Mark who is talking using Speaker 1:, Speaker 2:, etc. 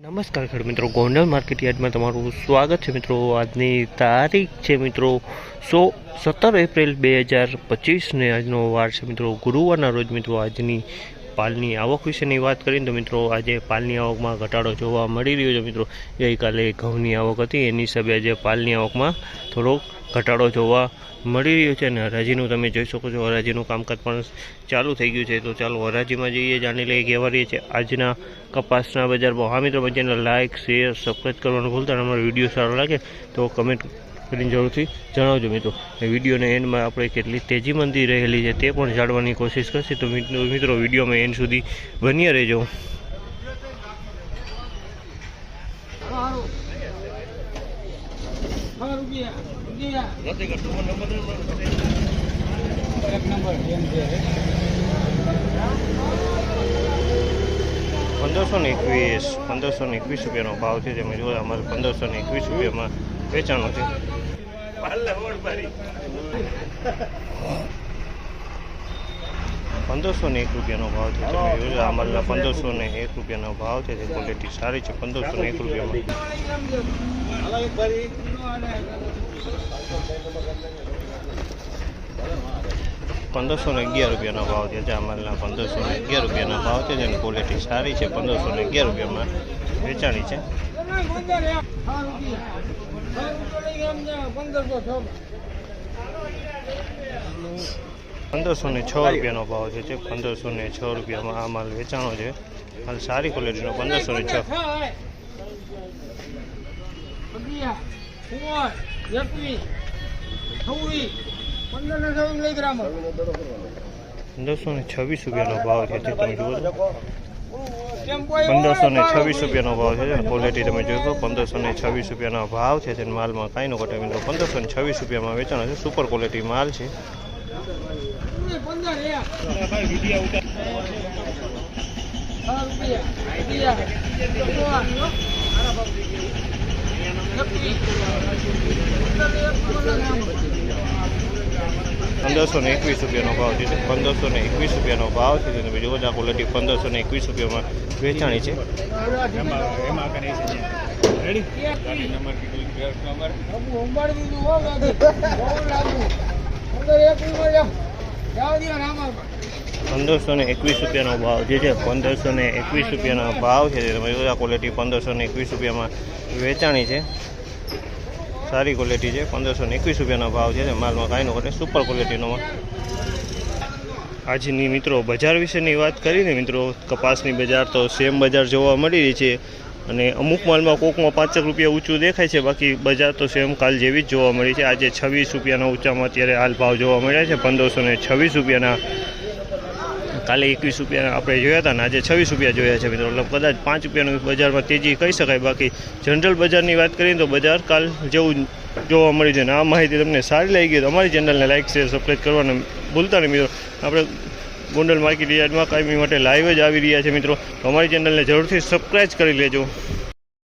Speaker 1: નમસ્કાર ખેડૂત મિત્રો, ગોંડલ માર્કેટ યાર્ડમાં તમારું સ્વાગત છે મિત્રો। આજની તારીખ છે મિત્રો 17 એપ્રિલ 2025 ને આજનો વાર છે મિત્રો ગુરુવારના રોજ। મિત્રો આજની પાલની આવક વિશેની વાત કરીએ તો મિત્રો આજે પાલની આવકમાં ઘટાડો જોવા મળી રહ્યો છે મિત્રો। ગઈકાલે ઘઉંની આવક હતી એની હિસાબે આજે પાલની આવકમાં થોડોક ઘટાડો જોવા મળી રહ્યો છે અને હરાજીનું તમે જોઈ શકો છો, હરાજીનું કામકાજ પણ ચાલુ થઈ ગયું છે। તો ચાલો હરાજીમાં જઈએ, જાણી લઈએ કેવા રહે છે આજના કપાસના બજાર ભાવ। હા મિત્રો, ચેનલ લાઇક શેર સબસ્ક્રાઈબ કરવાનું ભૂલતા, અમારો વિડીયો સારો લાગે તો કમેન્ટ કરીને જરૂરથી જણાવજો મિત્રો। વિડીયોના એન્ડમાં આપણે કેટલી તેજી મંદી રહેલી છે તે પણ જાણવાની કોશિશ કરશે, તો મિત્રો વિડીયોમાં એન્ડ સુધી બન્યા રહેજો। ₹1521 રૂપિયાનો ભાવ છે, જેમાં જો અમારે ₹1521 રૂપિયામાં વેચાણો છે। ₹1501 રૂપિયાનો ભાવ છે, અમારે ₹1501 રૂપિયાનો ભાવ છે। ક્વોલિટી સારી છે। ₹1501 રૂપિયામાં ₹1511 રૂપિયાનો ભાવ છે। અમારેલા ₹1511 રૂપિયાના ભાવ છે, જેની ક્વોલિટી સારી છે। ₹1511 રૂપિયામાં વેચાણી છે। ₹1506 રૂપિયાનો ભાવ છે। ₹1506 રૂપિયામાં આ માલ વેચાણો છે। હાલ સારી ક્વોલિટીનો 1506। ₹1526 રૂપિયાનો ભાવ છે, તમે જુઓ ₹1526 રૂપિયાનો ભાવ છે। ક્વોલિટી તમે જોશો, ₹1526 રૂપિયાનો ભાવ છે। માલમાં કાંઈ નો ઘટે મિત્રો, ₹1526 રૂપિયામાં વેચાણો છે। સુપર ક્વોલિટી માલ છે। ₹1521 રૂપિયાનો ભાવ છે। ₹1521 રૂપિયાનો ભાવ છે, બીજું બધા ક્વોલિટી ₹1521 રૂપિયામાં વેચાણી છે। ₹1521 રૂપિયાનો ભાવ જે છે, ₹1521 રૂપિયાનો ભાવ છે। તમે બધા ક્વોલિટી ₹1521 રૂપિયામાં વેચાણી છે। સારી ક્વોલિટી છે। ₹1521 રૂપિયાનો ભાવ છે। માલમાં કાંઈ નો ઘટે, સુપર ક્વોલિટીનો માલ। આજની મિત્રો બજાર વિશેની વાત કરીને મિત્રો કપાસની બજાર તો સેમ બજાર જોવા મળી રહી છે અને અમુક માલમાં કોકમાં 5 રૂપિયા ઊંચું દેખાય છે, બાકી બજાર તો સેમ કાલ જેવી જ જોવા મળી છે। આજે 26 રૂપિયાના ઊંચામાં અત્યારે હાલ ભાવ જોવા મળ્યા છે। 1526 રૂપિયાના, કાલે 21 રૂપિયાના આપણે જોયા હતા ને આજે 26 રૂપિયા જોયા છે મિત્રો। એટલે કદાચ 5 રૂપિયાનું બજારમાં તેજી કહી શકાય। બાકી જનરલ બજારની વાત કરીએ તો બજાર કાલ જેવું જોવા મળી છે। અને આ માહિતી તમને સારી લાગી તો અમારી ચેનલને લાઇક શેર સબસ્ક્રાઈબ કરવાનું ભૂલતા નહીં મિત્રો। આપણે ગોંડલ માર્કેટ યાર્ડમાં કાયમી માટે લાઈવ જ આવી રહ્યા છે મિત્રો, તો અમારી ચેનલને જરૂરથી સબસ્ક્રાઈબ કરી લેજો।